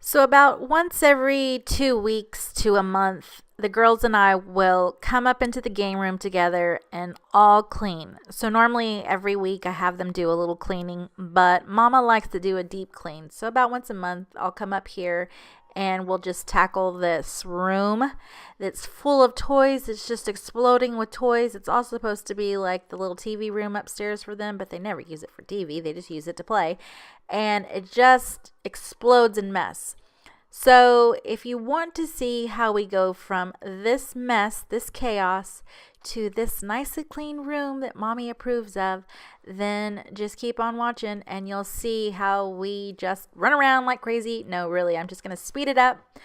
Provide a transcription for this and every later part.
So, about once every 2 weeks to a month, the girls and I will come up into the game room together and all clean. So, normally every week I have them do a little cleaning, but Mama likes to do a deep clean. So, about once a month, I'll come up here and we'll just tackle this room that's full of toys. It's just exploding with toys. It's also supposed to be like the little TV room upstairs for them, but they never use it for TV. They just use it to play. And it just explodes in mess. So if you want to see how we go from this mess, this chaos, to this nicely clean room that Mommy approves of, then just keep on watching and you'll see how we just run around like crazy. No, really, I'm just going to speed it up.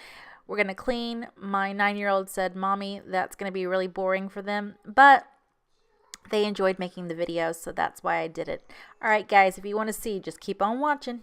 We're going to clean. My 9-year-old said, Mommy, that's going to be really boring for them, but they enjoyed making the video, so that's why I did it. All right, guys, if you want to see, just keep on watching.